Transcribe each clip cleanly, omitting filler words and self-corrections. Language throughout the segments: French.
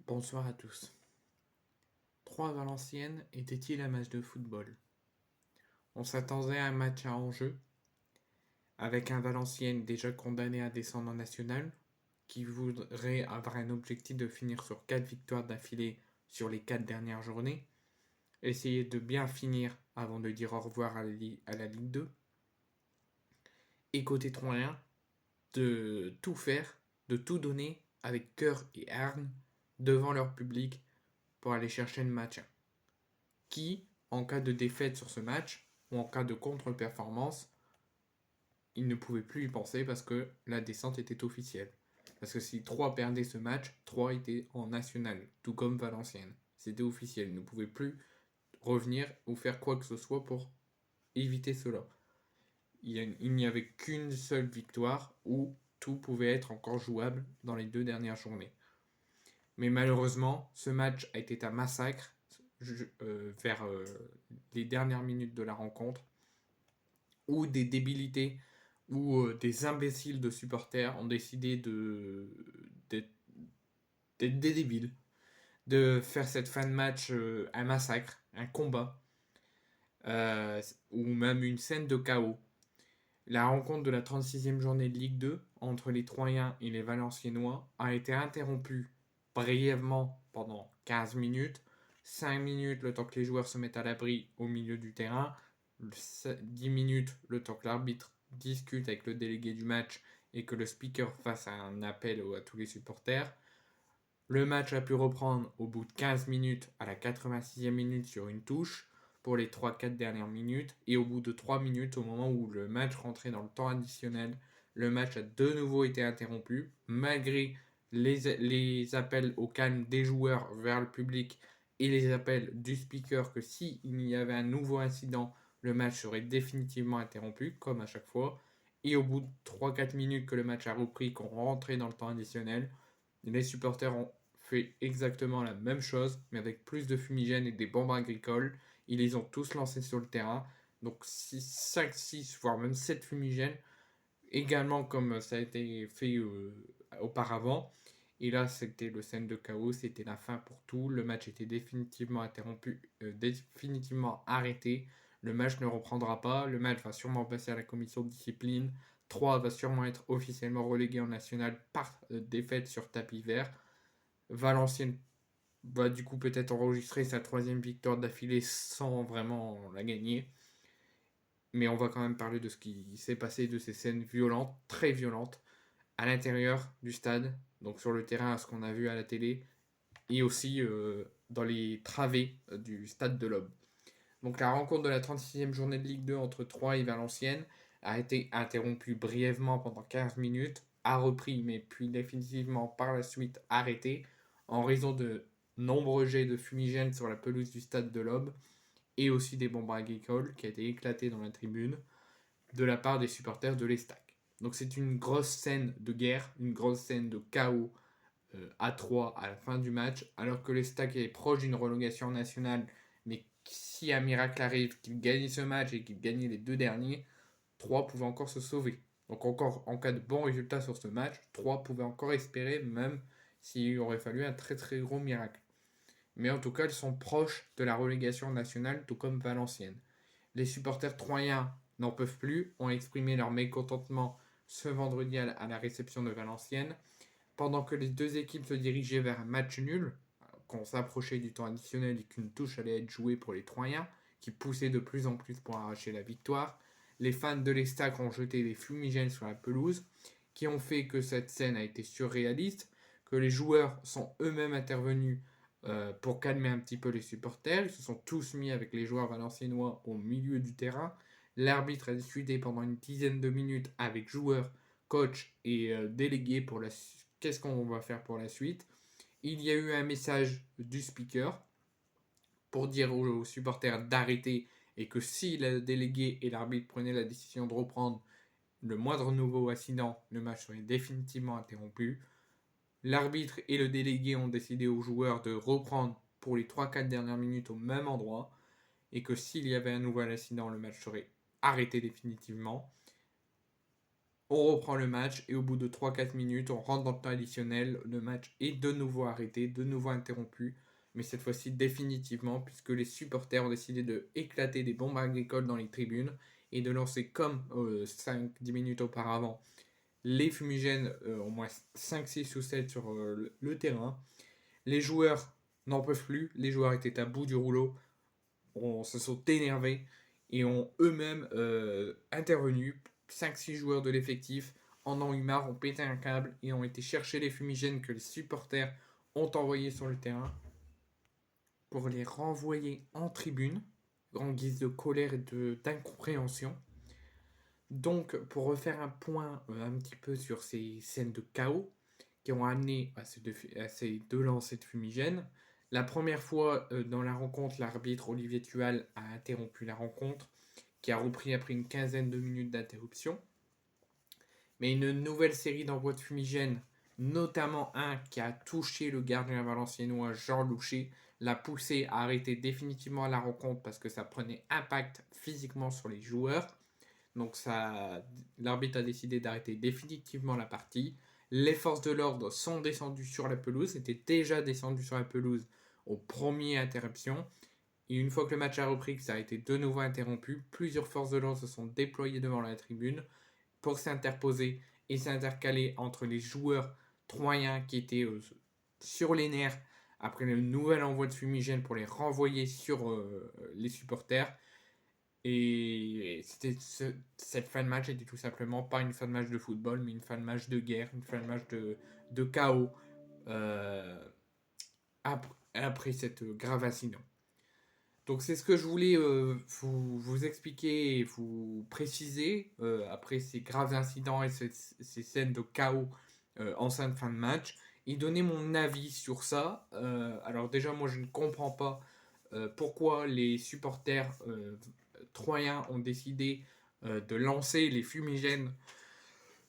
Bonsoir à tous. 3 à Valenciennes était-il un match de football? On s'attendait à un match à enjeu, avec un Valenciennes déjà condamné à descendre en national, qui voudrait avoir un objectif de finir sur 4 victoires d'affilée sur les 4 dernières journées, essayer de bien finir avant de dire au revoir à la Ligue 2, et côté Troyen, de tout faire, de tout donner avec cœur et hargne devant leur public pour aller chercher le match qui, en cas de défaite sur ce match, ou en cas de contre-performance, il ne pouvait plus y penser parce que la descente était officielle. Parce que si 3 perdait ce match, 3 étaient en national, tout comme Valenciennes. C'était officiel, il ne pouvait plus revenir ou faire quoi que ce soit pour éviter cela. Il n'y avait qu'une seule victoire où tout pouvait être encore jouable dans les 2 dernières journées. Mais malheureusement, ce match a été un massacre vers les dernières minutes de la rencontre, où des débilités ou des imbéciles de supporters ont décidé d'être des débiles, de faire cette fin de match un massacre, un combat, ou même une scène de chaos. La rencontre de la 36e journée de Ligue 2 entre les Troyens et les Valenciennois a été interrompue brièvement pendant 15 minutes, 5 minutes le temps que les joueurs se mettent à l'abri au milieu du terrain, 10 minutes le temps que l'arbitre discute avec le délégué du match et que le speaker fasse un appel à tous les supporters. Le match a pu reprendre au bout de 15 minutes à la 86e minute sur une touche pour les 3-4 dernières minutes. Et au bout de 3 minutes, au moment où le match rentrait dans le temps additionnel, le match a de nouveau été interrompu, malgré les appels au calme des joueurs vers le public et les appels du speaker que s'il y avait un nouveau incident, le match serait définitivement interrompu, comme à chaque fois. Et au bout de 3-4 minutes que le match a repris, qu'on rentrait dans le temps additionnel, les supporters ont fait exactement la même chose, mais avec plus de fumigènes et des bombes agricoles. Ils les ont tous lancés sur le terrain. Donc 5, 6, voire même 7 fumigènes, également comme ça a été fait auparavant. Et là, c'était le scène de chaos, c'était la fin pour tout. Le match était définitivement interrompu, définitivement arrêté. Le match ne reprendra pas. Le match va sûrement passer à la commission de discipline. 3 va sûrement être officiellement relégué en national par défaite sur tapis vert. Valenciennes va du coup peut-être enregistrer sa 3e victoire d'affilée sans vraiment la gagner. Mais on va quand même parler de ce qui s'est passé, de ces scènes violentes, très violentes, à l'intérieur du stade, donc sur le terrain, à ce qu'on a vu à la télé, et aussi dans les travées du stade de l'Aube. Donc la rencontre de la 36e journée de Ligue 2 entre Troyes et Valenciennes a été interrompue brièvement pendant 15 minutes, a repris, mais puis définitivement par la suite arrêtée, en raison de nombreux jets de fumigène sur la pelouse du stade de l'Aube, et aussi des bombes agricoles qui a été éclatées dans la tribune de la part des supporters de l'Estac. Donc c'est une grosse scène de guerre, une grosse scène de chaos à 3 à la fin du match, alors que l'Estac est proche d'une relégation nationale, mais si un miracle arrive, qu'il gagne ce match et qu'il gagne les 2 derniers, 3 pouvaient encore se sauver. Donc encore en cas de bon résultat sur ce match, 3 pouvaient encore espérer, même s'il aurait fallu un très très gros miracle. Mais en tout cas, ils sont proches de la relégation nationale, tout comme Valenciennes. Les supporters troyens n'en peuvent plus, ont exprimé leur mécontentement ce vendredi à la réception de Valenciennes, pendant que les deux équipes se dirigeaient vers un match nul, qu'on s'approchait du temps additionnel et qu'une touche allait être jouée pour les Troyens, qui poussaient de plus en plus pour arracher la victoire. Les fans de l'Estac ont jeté des fumigènes sur la pelouse, qui ont fait que cette scène a été surréaliste, que les joueurs sont eux-mêmes intervenus pour calmer un petit peu les supporters. Ils se sont tous mis avec les joueurs valenciennois au milieu du terrain. L'arbitre a discuté pendant une dizaine de minutes avec joueurs, coach et délégués pour qu'est-ce qu'on va faire pour la suite. Il y a eu un message du speaker pour dire aux supporters d'arrêter et que si le délégué et l'arbitre prenaient la décision de reprendre le moindre nouveau incident, le match serait définitivement interrompu. L'arbitre et le délégué ont décidé aux joueurs de reprendre pour les 3-4 dernières minutes au même endroit et que s'il y avait un nouvel incident, le match serait arrêté définitivement. On reprend le match et au bout de 3-4 minutes, on rentre dans le temps additionnel. Le match est de nouveau arrêté, de nouveau interrompu, mais cette fois-ci définitivement, puisque les supporters ont décidé de éclater des bombes agricoles dans les tribunes et de lancer comme 5-10 minutes auparavant les fumigènes, au moins 5, 6 ou 7 sur le terrain. Les joueurs n'en peuvent plus, les joueurs étaient à bout du rouleau, se sont énervés et ont eux-mêmes intervenu. 5-6 joueurs de l'effectif en ont eu marre, ont pété un câble et ont été chercher les fumigènes que les supporters ont envoyés sur le terrain pour les renvoyer en tribune en guise de colère et d'incompréhension. Donc, pour refaire un point un petit peu sur ces scènes de chaos qui ont amené à ces deux lancers de fumigène, la première fois dans la rencontre, l'arbitre Olivier Tual a interrompu la rencontre, qui a repris après une quinzaine de minutes d'interruption. Mais une nouvelle série d'envois de fumigène, notamment un qui a touché le gardien valenciennois Jean Loucher, l'a poussé à arrêter définitivement la rencontre parce que ça prenait impact physiquement sur les joueurs. Donc l'arbitre a décidé d'arrêter définitivement la partie. Les forces de l'ordre sont descendues sur la pelouse, étaient déjà descendues sur la pelouse aux premières interruptions. Et une fois que le match a repris, que ça a été de nouveau interrompu, plusieurs forces de l'ordre se sont déployées devant la tribune pour s'interposer et s'intercaler entre les joueurs troyens qui étaient sur les nerfs après le nouvel envoi de fumigène pour les renvoyer sur les supporters. Et cette fin de match était tout simplement pas une fin de match de football, mais une fin de match de guerre, une fin de match de chaos après cette grave incident. Donc c'est ce que je voulais vous expliquer et vous préciser après ces graves incidents et ces scènes de chaos en fin de match et donner mon avis sur ça. Alors déjà moi je ne comprends pas pourquoi les supporters troyens ont décidé de lancer les fumigènes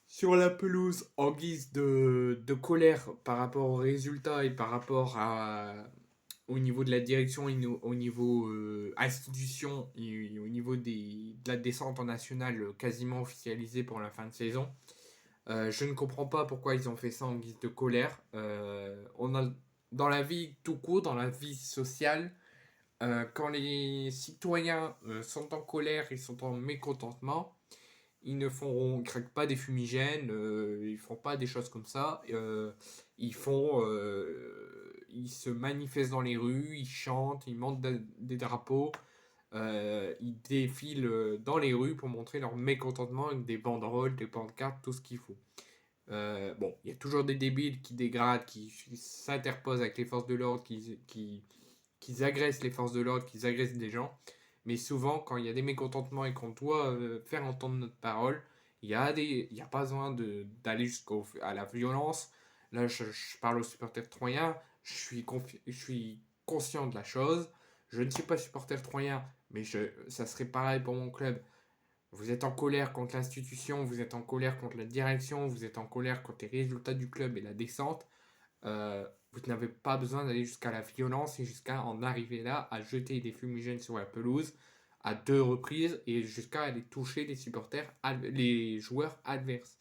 sur la pelouse en guise de colère par rapport aux résultats et par rapport au niveau de la direction, au niveau institution et au niveau de la descente en nationale quasiment officialisée pour la fin de saison. Je ne comprends pas pourquoi ils ont fait ça en guise de colère. On a, dans la vie tout court, dans la vie sociale, quand les citoyens sont en colère et sont en mécontentement, ils ne craquent pas des fumigènes, ils font pas des choses comme ça. Ils se manifestent dans les rues, ils chantent, ils montent des drapeaux, ils défilent dans les rues pour montrer leur mécontentement avec des banderoles, des pancartes, tout ce qu'il faut. Bon, il y a toujours des débiles qui dégradent, qui s'interposent avec les forces de l'ordre, qui agressent les forces de l'ordre, qui agressent des gens. Mais souvent, quand il y a des mécontentements et qu'on doit faire entendre notre parole, il n'y a pas besoin d'aller jusqu'à la violence. Là, je parle aux supporters troyens, je suis conscient de la chose. Je ne suis pas supporter troyen, mais ça serait pareil pour mon club. Vous êtes en colère contre l'institution, vous êtes en colère contre la direction, vous êtes en colère contre les résultats du club et la descente. Vous n'avez pas besoin d'aller jusqu'à la violence et jusqu'à en arriver là à jeter des fumigènes sur la pelouse à 2 reprises et jusqu'à aller toucher les joueurs adverses.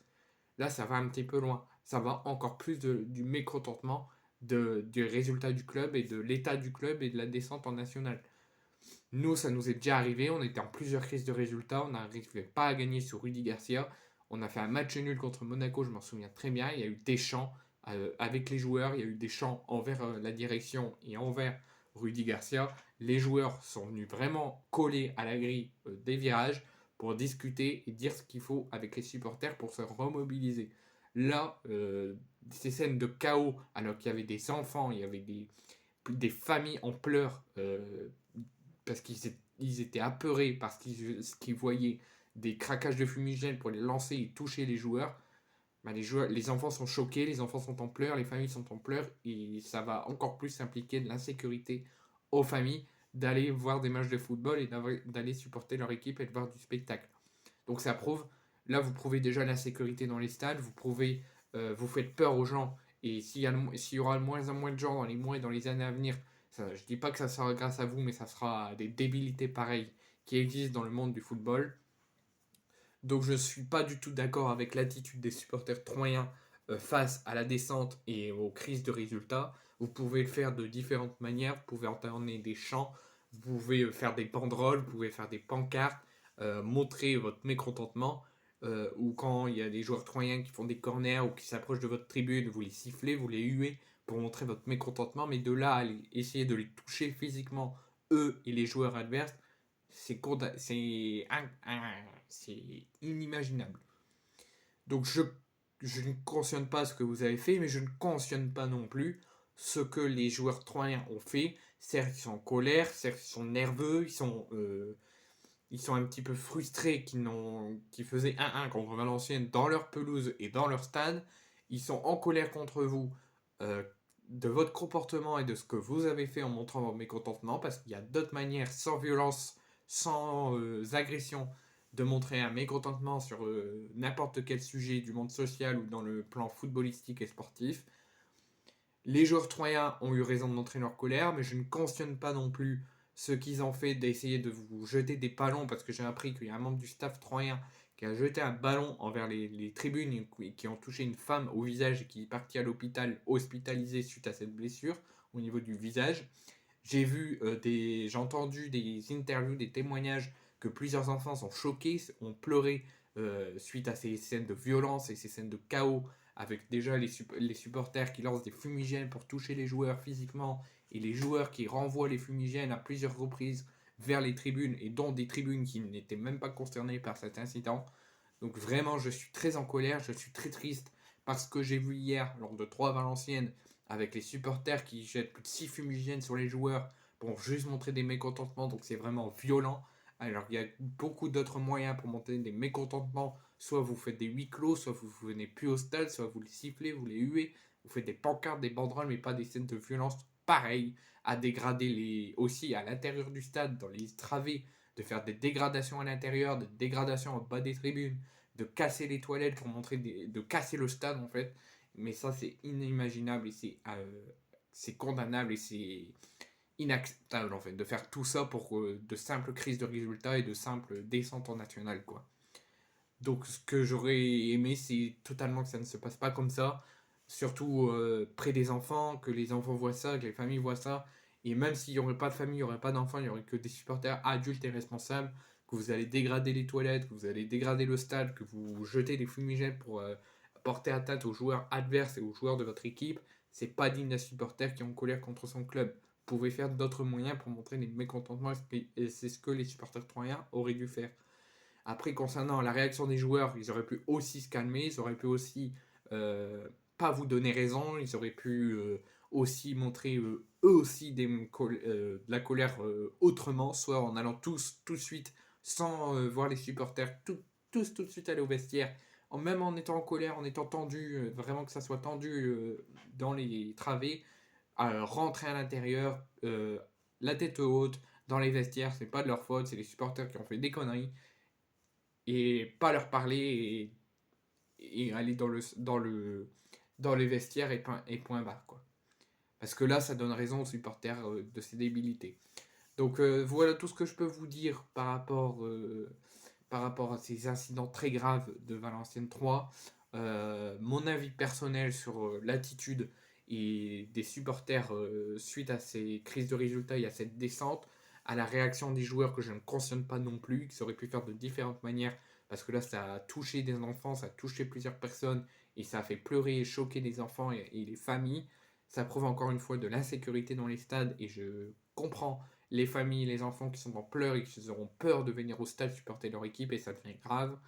Là, ça va un petit peu loin. Ça va encore plus du mécontentement du résultat du club et de l'état du club et de la descente en nationale. Nous, ça nous est déjà arrivé. On était en plusieurs crises de résultats. On n'arrivait pas à gagner sur Rudy Garcia. On a fait un match nul contre Monaco, je m'en souviens très bien. Il y a eu des chants avec les joueurs. Il y a eu des chants envers la direction et envers Rudy Garcia. Les joueurs sont venus vraiment coller à la grille des virages pour discuter et dire ce qu'il faut avec les supporters pour se remobiliser. Là, ces scènes de chaos, alors qu'il y avait des enfants, il y avait des familles en pleurs parce qu'ils étaient apeurés parce qu'ils voyaient des craquages de fumigène pour les lancer et toucher les joueurs. Bah les enfants sont choqués, les enfants sont en pleurs, les familles sont en pleurs et ça va encore plus impliquer de l'insécurité aux familles d'aller voir des matchs de football et d'aller supporter leur équipe et de voir du spectacle. Donc ça prouve, là vous prouvez déjà l'insécurité dans les stades, vous faites peur aux gens et s'il y aura de moins en moins de gens dans les mois et dans les années à venir, je dis pas que ça sera grâce à vous, mais ça sera des débilités pareilles qui existent dans le monde du football. Donc je ne suis pas du tout d'accord avec l'attitude des supporters troyens face à la descente et aux crises de résultats. Vous pouvez le faire de différentes manières. Vous pouvez entamer des chants, vous pouvez faire des banderoles, vous pouvez faire des pancartes, montrer votre mécontentement. Ou quand il y a des joueurs troyens qui font des corners ou qui s'approchent de votre tribune, vous les sifflez, vous les huez pour montrer votre mécontentement. Mais de là à essayer de les toucher physiquement, eux et les joueurs adverses, c'est inimaginable. Donc je ne cautionne pas ce que vous avez fait, mais je ne cautionne pas non plus ce que les joueurs troyens ont fait. Certes, ils sont en colère, certes, ils sont nerveux, ils sont un petit peu frustrés qu'ils faisaient 1-1 contre Valenciennes dans leur pelouse et dans leur stade. Ils sont en colère contre vous euh, de votre comportement et de ce que vous avez fait en montrant votre mécontentement, parce qu'il y a d'autres manières, sans violence, sans agression, de montrer un mécontentement sur n'importe quel sujet du monde social ou dans le plan footballistique et sportif. Les joueurs troyens ont eu raison de montrer leur colère, mais je ne cautionne pas non plus ce qu'ils ont fait d'essayer de vous jeter des ballons, parce que j'ai appris qu'il y a un membre du staff troyen qui a jeté un ballon envers les tribunes et qui ont touché une femme au visage et qui est partie à l'hôpital hospitalisée suite à cette blessure au niveau du visage. J'ai entendu des interviews, des témoignages que plusieurs enfants sont choqués, ont pleuré suite à ces scènes de violence et ces scènes de chaos, avec déjà les supporters qui lancent des fumigènes pour toucher les joueurs physiquement et les joueurs qui renvoient les fumigènes à plusieurs reprises vers les tribunes et dont des tribunes qui n'étaient même pas concernées par cet incident. Donc vraiment, je suis très en colère, je suis très triste parce que j'ai vu hier, lors de 3 Valenciennes, avec les supporters qui jettent plus de 6 fumigènes sur les joueurs pour juste montrer des mécontentements, donc c'est vraiment violent. Alors il y a beaucoup d'autres moyens pour montrer des mécontentements, soit vous faites des huis clos, soit vous ne venez plus au stade, soit vous les sifflez, vous les huez, vous faites des pancartes, des banderoles, mais pas des scènes de violence pareilles, à dégrader aussi à l'intérieur du stade, dans les travées, de faire des dégradations à l'intérieur, des dégradations au bas des tribunes, de casser les toilettes pour montrer de casser le stade en fait. Mais ça c'est inimaginable et c'est condamnable et c'est inacceptable en fait de faire tout ça pour de simples crises de résultats et de simples descentes en national quoi. Donc ce que j'aurais aimé c'est totalement que ça ne se passe pas comme ça, surtout près des enfants, que les enfants voient ça, que les familles voient ça, et même s'il n'y aurait pas de famille, il n'y aurait pas d'enfants, il n'y aurait que des supporters adultes et responsables, que vous allez dégrader les toilettes, que vous allez dégrader le stade, que vous jetez des fumigènes pour porter atteinte aux joueurs adverses et aux joueurs de votre équipe, c'est pas digne d'un supporter qui est en colère contre son club. Vous pouvez faire d'autres moyens pour montrer les mécontentements et c'est ce que les supporters troyens auraient dû faire. Après, concernant la réaction des joueurs, ils auraient pu aussi se calmer, ils auraient pu aussi euh, pas vous donner raison, ils auraient pu aussi montrer eux aussi de la colère autrement, soit en allant tous tout de suite sans voir les supporters, tous tout de suite aller au vestiaire, même en étant en colère, en étant tendu, vraiment que ça soit tendu dans les travées, rentrer à l'intérieur, la tête haute, dans les vestiaires, c'est pas de leur faute, c'est les supporters qui ont fait des conneries et pas leur parler et aller dans les vestiaires et point barre quoi. Parce que là ça donne raison aux supporters de ces débilités. Donc voilà tout ce que je peux vous dire par rapport à ces incidents très graves de Valenciennes 3. Mon avis personnel sur l'attitude et des supporters suite à ces crises de résultats et à cette descente, à la réaction des joueurs que je ne cautionne pas non plus, qu'ils auraient pu faire de différentes manières, parce que là ça a touché des enfants, ça a touché plusieurs personnes, et ça a fait pleurer et choquer les enfants et les familles. Ça prouve encore une fois de l'insécurité dans les stades, et je comprends les familles, les enfants qui sont en pleurs et qui auront peur de venir au stade supporter leur équipe, et ça devient grave.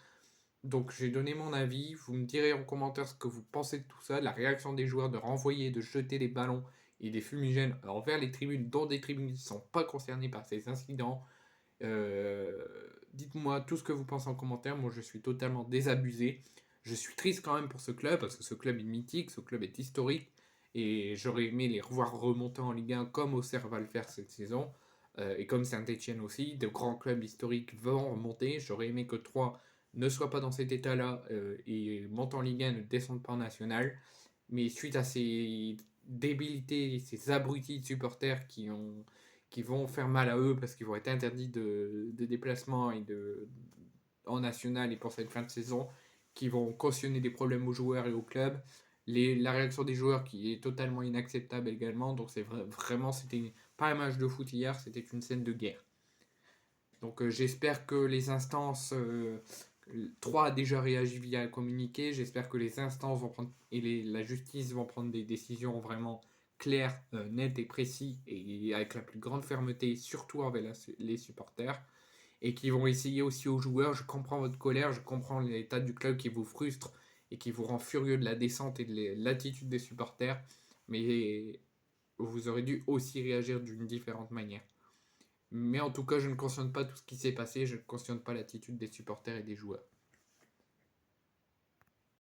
Donc j'ai donné mon avis, vous me direz en commentaire ce que vous pensez de tout ça, de la réaction des joueurs de renvoyer, de jeter des ballons et des fumigènes envers les tribunes, dont des tribunes qui ne sont pas concernées par ces incidents. Euh, Dites-moi tout ce que vous pensez en commentaire, moi je suis totalement désabusé. Je suis triste quand même pour ce club, parce que ce club est mythique, ce club est historique, et j'aurais aimé les revoir remonter en Ligue 1 comme Auxerre va le faire cette saison, et comme Saint-Etienne aussi, de grands clubs historiques vont remonter. J'aurais aimé que 3 ne soit pas dans cet état-là et monte en Ligue 1, ne descende pas en National. Mais suite à ces débilités, ces abrutis de supporters qui vont faire mal à eux parce qu'ils vont être interdits de déplacement et en national et pour cette fin de saison qui vont cautionner des problèmes aux joueurs et au club. La réaction des joueurs qui est totalement inacceptable également. Donc vraiment, c'était pas un match de foot hier, c'était une scène de guerre. Donc j'espère que les instances, 3 a déjà réagi via un communiqué, j'espère que les instances vont prendre, et la justice vont prendre des décisions vraiment claires, nettes et précises, et avec la plus grande fermeté, surtout avec les supporters, et qui vont essayer aussi aux joueurs, je comprends votre colère, je comprends l'état du club qui vous frustre, et qui vous rend furieux de la descente et de l'attitude des supporters, mais vous aurez dû aussi réagir d'une différente manière. Mais en tout cas, je ne cautionne pas tout ce qui s'est passé, je ne cautionne pas l'attitude des supporters et des joueurs.